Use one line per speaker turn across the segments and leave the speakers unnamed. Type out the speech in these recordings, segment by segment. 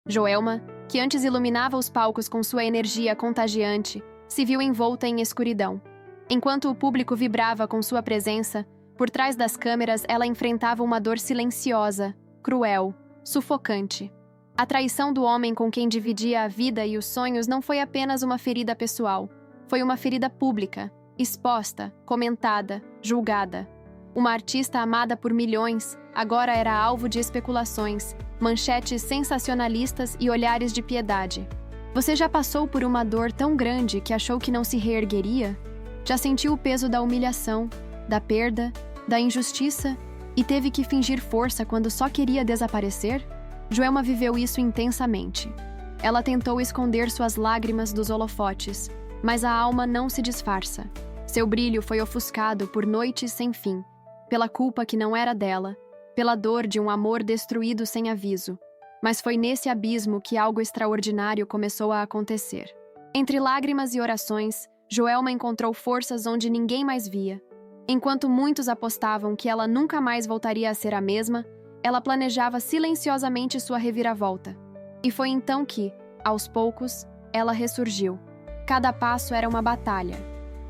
Joelma, que antes iluminava os palcos com sua energia contagiante, se viu envolta em escuridão. Enquanto o público vibrava com sua presença, por trás das câmeras ela enfrentava uma dor silenciosa, cruel, sufocante. A traição do homem com quem dividia a vida e os sonhos não foi apenas uma ferida pessoal, foi uma ferida pública, exposta, comentada, julgada. Uma artista amada por milhões, agora era alvo de especulações, manchetes sensacionalistas e olhares de piedade. Você já passou por uma dor tão grande que achou que não se reergueria? Já sentiu o peso da humilhação, da perda, da injustiça e teve que fingir força quando só queria desaparecer? Joelma viveu isso intensamente. Ela tentou esconder suas lágrimas dos holofotes, mas a alma não se disfarça. Seu brilho foi ofuscado por noites sem fim, pela culpa que não era dela, pela dor de um amor destruído sem aviso. Mas foi nesse abismo que algo extraordinário começou a acontecer. Entre lágrimas e orações, Joelma encontrou forças onde ninguém mais via. Enquanto muitos apostavam que ela nunca mais voltaria a ser a mesma, ela planejava silenciosamente sua reviravolta. E foi então que, aos poucos, ela ressurgiu. Cada passo era uma batalha.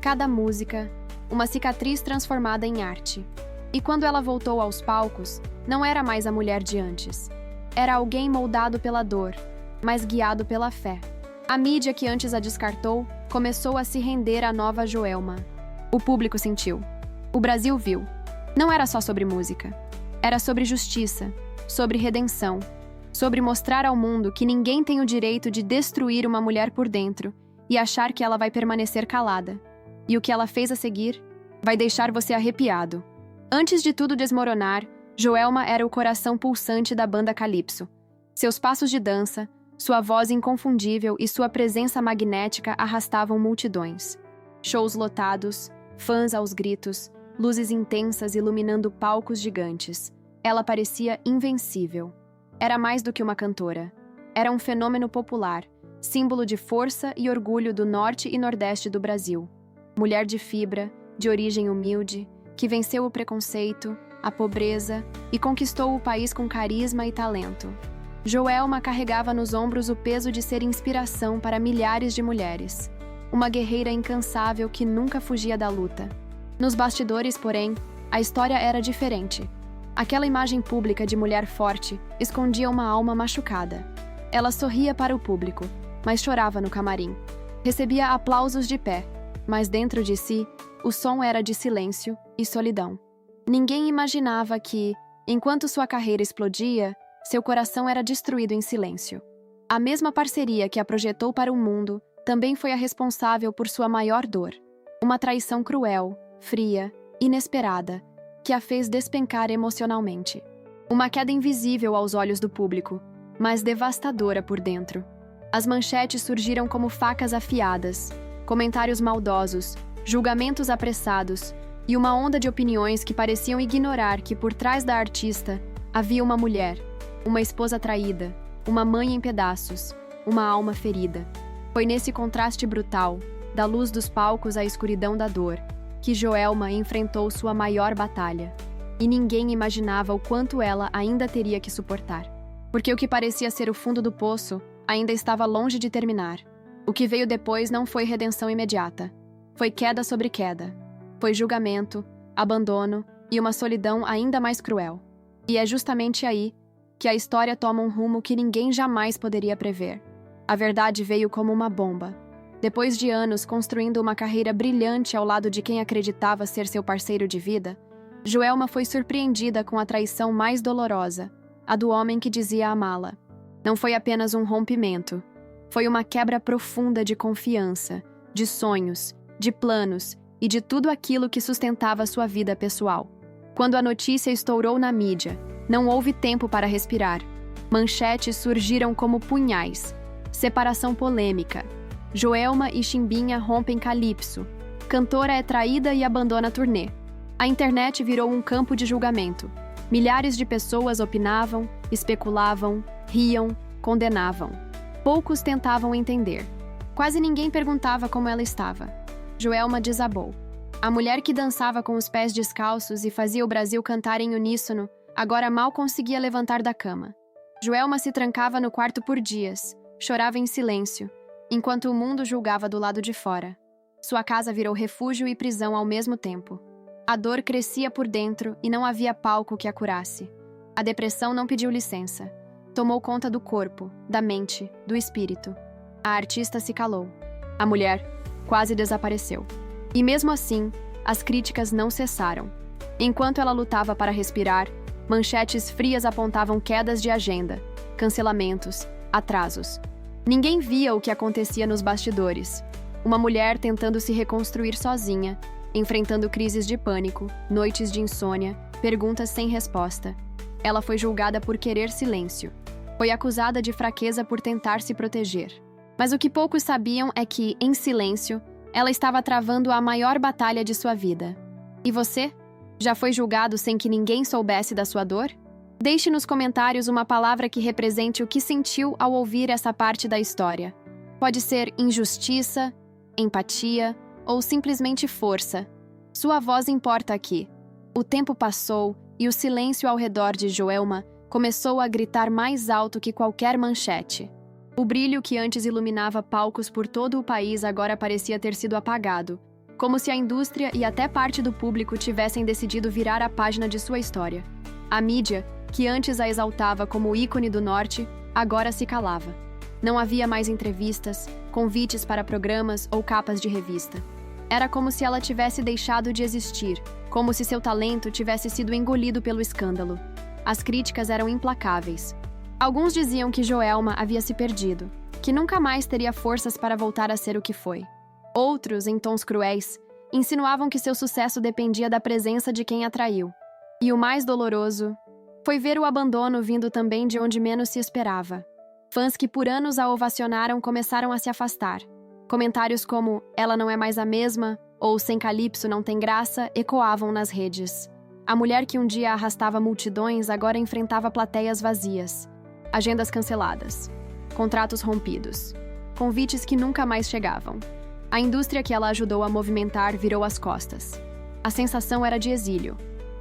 Cada música, uma cicatriz transformada em arte. E quando ela voltou aos palcos, não era mais a mulher de antes. Era alguém moldado pela dor, mas guiado pela fé. A mídia que antes a descartou começou a se render à nova Joelma. O público sentiu. O Brasil viu. Não era só sobre música. Era sobre justiça, sobre redenção, sobre mostrar ao mundo que ninguém tem o direito de destruir uma mulher por dentro e achar que ela vai permanecer calada. E o que ela fez a seguir vai deixar você arrepiado. Antes de tudo desmoronar, Joelma era o coração pulsante da banda Calypso. Seus passos de dança, sua voz inconfundível e sua presença magnética arrastavam multidões. Shows lotados, fãs aos gritos, luzes intensas iluminando palcos gigantes. Ela parecia invencível. Era mais do que uma cantora. Era um fenômeno popular, símbolo de força e orgulho do norte e nordeste do Brasil. Mulher de fibra, de origem humilde, que venceu o preconceito, a pobreza e conquistou o país com carisma e talento. Joelma carregava nos ombros o peso de ser inspiração para milhares de mulheres. Uma guerreira incansável que nunca fugia da luta. Nos bastidores, porém, a história era diferente. Aquela imagem pública de mulher forte escondia uma alma machucada. Ela sorria para o público, mas chorava no camarim. Recebia aplausos de pé, mas dentro de si, o som era de silêncio e solidão. Ninguém imaginava que, enquanto sua carreira explodia, seu coração era destruído em silêncio. A mesma parceria que a projetou para o mundo também foi a responsável por sua maior dor. Uma traição cruel, fria, inesperada, que a fez despencar emocionalmente. Uma queda invisível aos olhos do público, mas devastadora por dentro. As manchetes surgiram como facas afiadas, comentários maldosos, julgamentos apressados e uma onda de opiniões que pareciam ignorar que por trás da artista havia uma mulher, uma esposa traída, uma mãe em pedaços, uma alma ferida. Foi nesse contraste brutal, da luz dos palcos à escuridão da dor, que Joelma enfrentou sua maior batalha. E ninguém imaginava o quanto ela ainda teria que suportar. Porque o que parecia ser o fundo do poço ainda estava longe de terminar. O que veio depois não foi redenção imediata. Foi queda sobre queda. Foi julgamento, abandono e uma solidão ainda mais cruel. E é justamente aí que a história toma um rumo que ninguém jamais poderia prever. A verdade veio como uma bomba. Depois de anos construindo uma carreira brilhante ao lado de quem acreditava ser seu parceiro de vida, Joelma foi surpreendida com a traição mais dolorosa, a do homem que dizia amá-la. Não foi apenas um rompimento. Foi uma quebra profunda de confiança, de sonhos, de planos e de tudo aquilo que sustentava sua vida pessoal. Quando a notícia estourou na mídia, não houve tempo para respirar. Manchetes surgiram como punhais. Separação polêmica. Joelma e Chimbinha rompem Calypso. Cantora é traída e abandona a turnê. A internet virou um campo de julgamento. Milhares de pessoas opinavam, especulavam, riam, condenavam. Poucos tentavam entender. Quase ninguém perguntava como ela estava. Joelma desabou. A mulher que dançava com os pés descalços e fazia o Brasil cantar em uníssono, agora mal conseguia levantar da cama. Joelma se trancava no quarto por dias, chorava em silêncio, enquanto o mundo julgava do lado de fora. Sua casa virou refúgio e prisão ao mesmo tempo. A dor crescia por dentro e não havia palco que a curasse. A depressão não pediu licença. Tomou conta do corpo, da mente, do espírito. A artista se calou. A mulher quase desapareceu. E mesmo assim, as críticas não cessaram. Enquanto ela lutava para respirar, manchetes frias apontavam quedas de agenda, cancelamentos, atrasos. Ninguém via o que acontecia nos bastidores. Uma mulher tentando se reconstruir sozinha, enfrentando crises de pânico, noites de insônia, perguntas sem resposta. Ela foi julgada por querer silêncio. Foi acusada de fraqueza por tentar se proteger. Mas o que poucos sabiam é que, em silêncio, ela estava travando a maior batalha de sua vida. E você? Já foi julgado sem que ninguém soubesse da sua dor? Deixe nos comentários uma palavra que represente o que sentiu ao ouvir essa parte da história. Pode ser injustiça, empatia ou simplesmente força. Sua voz importa aqui. O tempo passou e o silêncio ao redor de Joelma começou a gritar mais alto que qualquer manchete. O brilho que antes iluminava palcos por todo o país agora parecia ter sido apagado, como se a indústria e até parte do público tivessem decidido virar a página de sua história. A mídia, que antes a exaltava como ícone do Norte, agora se calava. Não havia mais entrevistas, convites para programas ou capas de revista. Era como se ela tivesse deixado de existir, como se seu talento tivesse sido engolido pelo escândalo. As críticas eram implacáveis. Alguns diziam que Joelma havia se perdido, que nunca mais teria forças para voltar a ser o que foi. Outros, em tons cruéis, insinuavam que seu sucesso dependia da presença de quem a traiu. E o mais doloroso foi ver o abandono vindo também de onde menos se esperava. Fãs que por anos a ovacionaram começaram a se afastar. Comentários como "ela não é mais a mesma" ou "sem Calypso não tem graça" ecoavam nas redes. A mulher que um dia arrastava multidões agora enfrentava plateias vazias. Agendas canceladas. Contratos rompidos. Convites que nunca mais chegavam. A indústria que ela ajudou a movimentar virou as costas. A sensação era de exílio.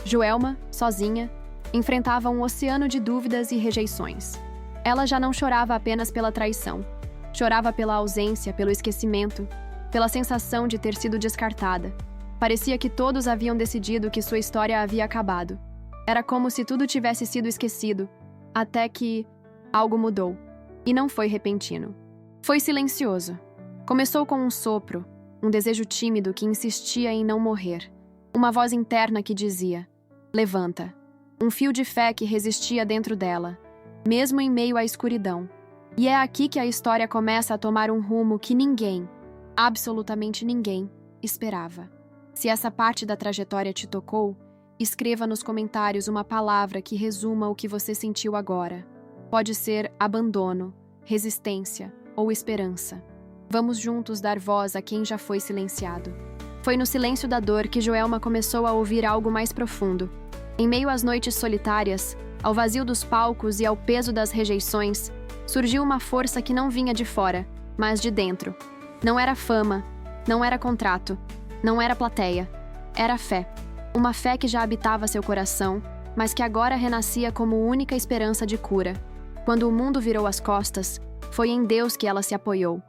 Joelma, sozinha, enfrentava um oceano de dúvidas e rejeições. Ela já não chorava apenas pela traição. Chorava pela ausência, pelo esquecimento, pela sensação de ter sido descartada. Parecia que todos haviam decidido que sua história havia acabado. Era como se tudo tivesse sido esquecido, até que algo mudou. E não foi repentino. Foi silencioso. Começou com um sopro, um desejo tímido que insistia em não morrer. Uma voz interna que dizia: "Levanta." Um fio de fé que resistia dentro dela, mesmo em meio à escuridão. E é aqui que a história começa a tomar um rumo que ninguém, absolutamente ninguém, esperava. Se essa parte da trajetória te tocou, escreva nos comentários uma palavra que resuma o que você sentiu agora. Pode ser abandono, resistência ou esperança. Vamos juntos dar voz a quem já foi silenciado. Foi no silêncio da dor que Joelma começou a ouvir algo mais profundo. Em meio às noites solitárias, ao vazio dos palcos e ao peso das rejeições, surgiu uma força que não vinha de fora, mas de dentro. Não era fama, não era contrato, não era plateia. Era fé. Uma fé que já habitava seu coração, mas que agora renascia como única esperança de cura. Quando o mundo virou as costas, foi em Deus que ela se apoiou.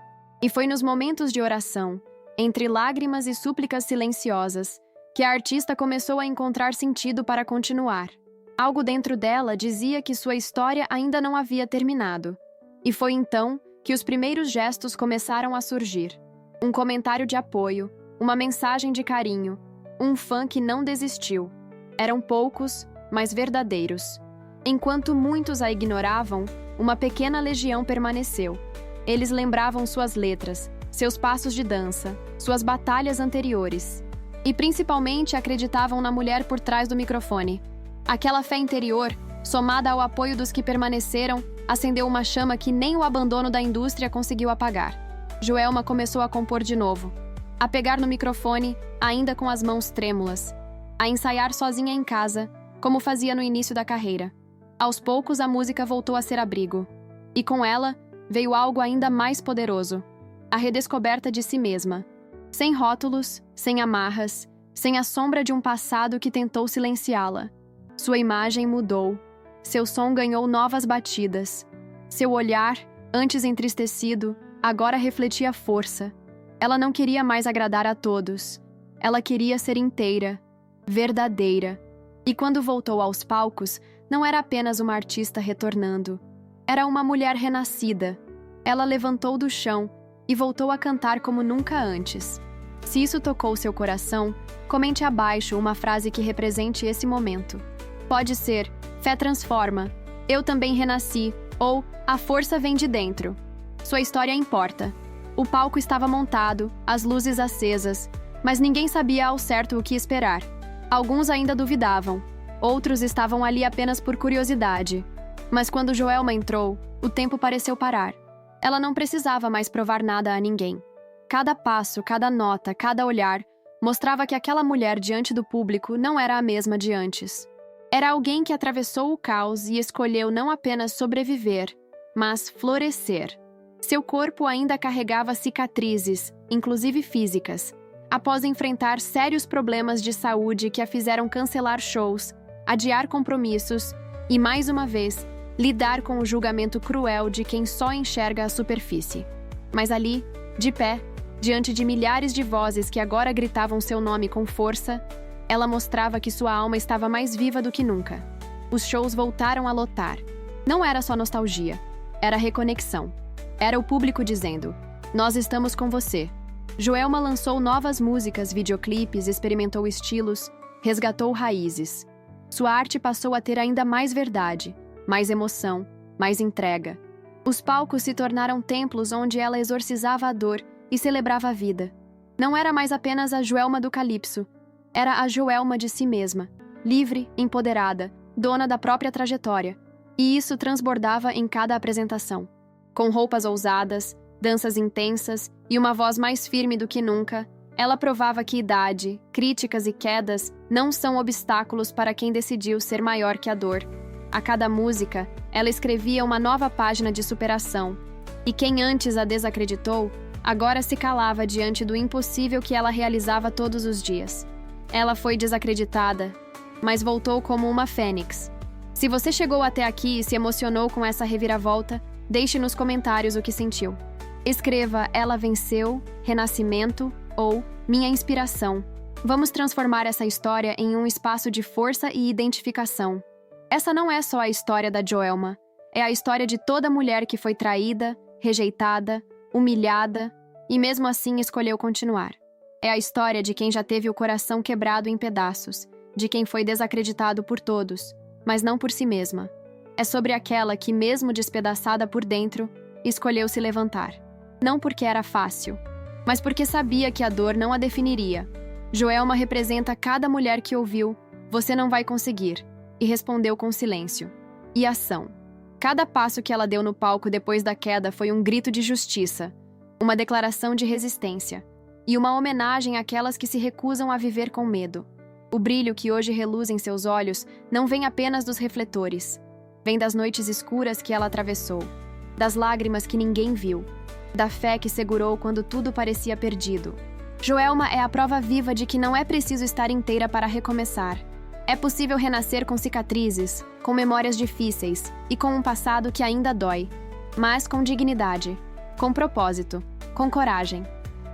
E foi nos momentos de oração, entre lágrimas e súplicas silenciosas, que a artista começou a encontrar sentido para continuar. Algo dentro dela dizia que sua história ainda não havia terminado. E foi então que os primeiros gestos começaram a surgir. Um comentário de apoio, uma mensagem de carinho, um fã que não desistiu. Eram poucos, mas verdadeiros. Enquanto muitos a ignoravam, uma pequena legião permaneceu. Eles lembravam suas letras, seus passos de dança, suas batalhas anteriores. E principalmente acreditavam na mulher por trás do microfone. Aquela fé interior, somada ao apoio dos que permaneceram, acendeu uma chama que nem o abandono da indústria conseguiu apagar. Joelma começou a compor de novo. A pegar no microfone, ainda com as mãos trêmulas. A ensaiar sozinha em casa, como fazia no início da carreira. Aos poucos, a música voltou a ser abrigo. E com ela, veio algo ainda mais poderoso. A redescoberta de si mesma. Sem rótulos, sem amarras, sem a sombra de um passado que tentou silenciá-la. Sua imagem mudou. seu som ganhou novas batidas. Seu olhar, antes entristecido, agora refletia força. Ela não queria mais agradar a todos. Ela queria ser inteira, verdadeira. E quando voltou aos palcos, não era apenas uma artista retornando. Era uma mulher renascida. Ela levantou do chão e voltou a cantar como nunca antes. Se isso tocou seu coração, comente abaixo uma frase que represente esse momento. Pode ser: fé transforma, eu também renasci, ou a força vem de dentro. Sua história importa. O palco estava montado, as luzes acesas, mas ninguém sabia ao certo o que esperar. Alguns ainda duvidavam, outros estavam ali apenas por curiosidade. Mas quando Joelma entrou, o tempo pareceu parar. Ela não precisava mais provar nada a ninguém. Cada passo, cada nota, cada olhar mostrava que aquela mulher diante do público não era a mesma de antes. Era alguém que atravessou o caos e escolheu não apenas sobreviver, mas florescer. Seu corpo ainda carregava cicatrizes, inclusive físicas, após enfrentar sérios problemas de saúde que a fizeram cancelar shows, adiar compromissos e, mais uma vez, lidar com o julgamento cruel de quem só enxerga a superfície. Mas ali, de pé, diante de milhares de vozes que agora gritavam seu nome com força, ela mostrava que sua alma estava mais viva do que nunca. Os shows voltaram a lotar. Não era só nostalgia, era reconexão. Era o público dizendo: nós estamos com você. Joelma lançou novas músicas, videoclipes, experimentou estilos, resgatou raízes. Sua arte passou a ter ainda mais verdade, mais emoção, mais entrega. Os palcos se tornaram templos onde ela exorcizava a dor e celebrava a vida. Não era mais apenas a Joelma do Calypso, era a Joelma de si mesma, livre, empoderada, dona da própria trajetória. E isso transbordava em cada apresentação. Com roupas ousadas, danças intensas e uma voz mais firme do que nunca, ela provava que idade, críticas e quedas não são obstáculos para quem decidiu ser maior que a dor. A cada música, ela escrevia uma nova página de superação. E quem antes a desacreditou, agora se calava diante do impossível que ela realizava todos os dias. Ela foi desacreditada, mas voltou como uma fênix. Se você chegou até aqui e se emocionou com essa reviravolta, deixe nos comentários o que sentiu. Escreva "Ela venceu", "Renascimento" ou "Minha inspiração". Vamos transformar essa história em um espaço de força e identificação. Essa não é só a história da Joelma, é a história de toda mulher que foi traída, rejeitada, humilhada e mesmo assim escolheu continuar. É a história de quem já teve o coração quebrado em pedaços, de quem foi desacreditado por todos, mas não por si mesma. É sobre aquela que, mesmo despedaçada por dentro, escolheu se levantar. Não porque era fácil, mas porque sabia que a dor não a definiria. Joelma representa cada mulher que ouviu "Você não vai conseguir", e respondeu com silêncio e ação. Cada passo que ela deu no palco depois da queda foi um grito de justiça, uma declaração de resistência e uma homenagem àquelas que se recusam a viver com medo. O brilho que hoje reluz em seus olhos não vem apenas dos refletores. Vem das noites escuras que ela atravessou, das lágrimas que ninguém viu, da fé que segurou quando tudo parecia perdido. Joelma é a prova viva de que não é preciso estar inteira para recomeçar. É possível renascer com cicatrizes, com memórias difíceis e com um passado que ainda dói, mas com dignidade, com propósito, com coragem.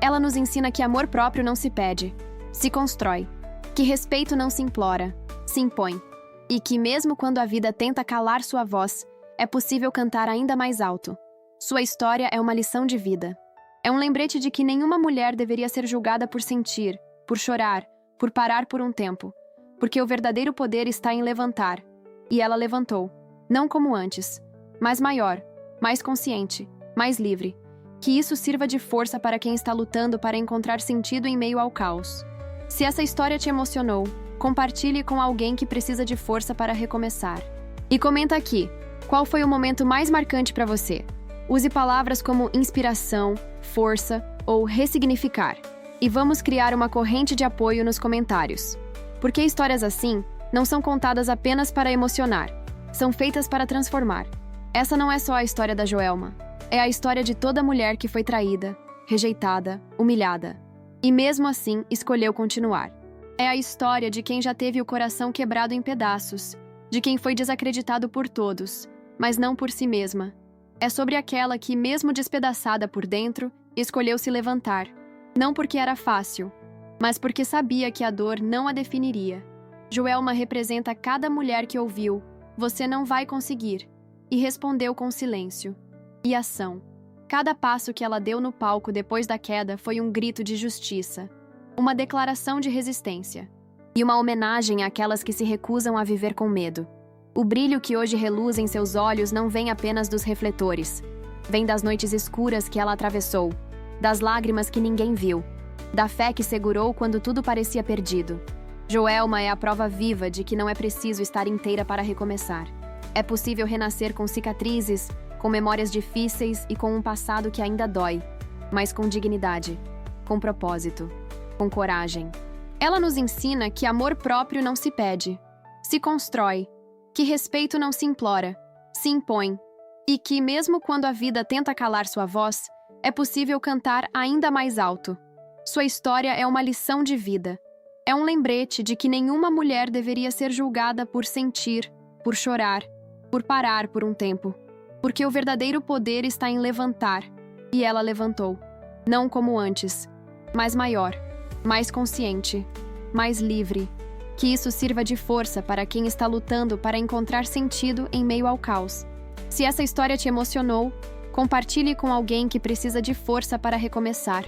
Ela nos ensina que amor próprio não se pede, se constrói, que respeito não se implora, se impõe, e que mesmo quando a vida tenta calar sua voz, é possível cantar ainda mais alto. Sua história é uma lição de vida. É um lembrete de que nenhuma mulher deveria ser julgada por sentir, por chorar, por parar por um tempo, porque o verdadeiro poder está em levantar. E ela levantou, não como antes, mas maior, mais consciente, mais livre. Que isso sirva de força para quem está lutando para encontrar sentido em meio ao caos. Se essa história te emocionou, compartilhe com alguém que precisa de força para recomeçar. E comenta aqui, qual foi o momento mais marcante para você? Use palavras como inspiração, força ou ressignificar. E vamos criar uma corrente de apoio nos comentários. Porque histórias assim não são contadas apenas para emocionar, são feitas para transformar. Essa não é só a história da Joelma. É a história de toda mulher que foi traída, rejeitada, humilhada. E mesmo assim, escolheu continuar. É a história de quem já teve o coração quebrado em pedaços de quem foi desacreditado por todos, mas não por si mesma. É sobre aquela que, mesmo despedaçada por dentro, escolheu se levantar. Não porque era fácil, mas porque sabia que a dor não a definiria. Joelma representa cada mulher que ouviu: "Você não vai conseguir", e respondeu com silêncio e ação. Cada passo que ela deu no palco depois da queda foi um grito de justiça, uma declaração de resistência e uma homenagem àquelas que se recusam a viver com medo. O brilho que hoje reluz em seus olhos não vem apenas dos refletores. Vem das noites escuras que ela atravessou, das lágrimas que ninguém viu, da fé que segurou quando tudo parecia perdido. Joelma é a prova viva de que não é preciso estar inteira para recomeçar. É possível renascer com cicatrizes, com memórias difíceis e com um passado que ainda dói, mas com dignidade, com propósito, com coragem. Ela nos ensina que amor próprio não se pede, se constrói, que respeito não se implora, se impõe, e que, mesmo quando a vida tenta calar sua voz, é possível cantar ainda mais alto. Sua história é uma lição de vida. É um lembrete de que nenhuma mulher deveria ser julgada por sentir, por chorar, por parar por um tempo. Porque o verdadeiro poder está em levantar, e ela levantou. Não como antes, mas maior, mais consciente, mais livre. Que isso sirva de força para quem está lutando para encontrar sentido em meio ao caos. Se essa história te emocionou, compartilhe com alguém que precisa de força para recomeçar.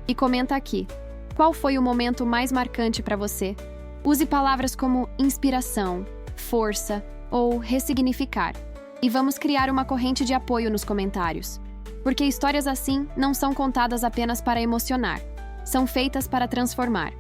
E comenta aqui: qual foi o momento mais marcante para você? Use palavras como inspiração, força ou ressignificar. E vamos criar uma corrente de apoio nos comentários. Porque histórias assim não são contadas apenas para emocionar, são feitas para transformar.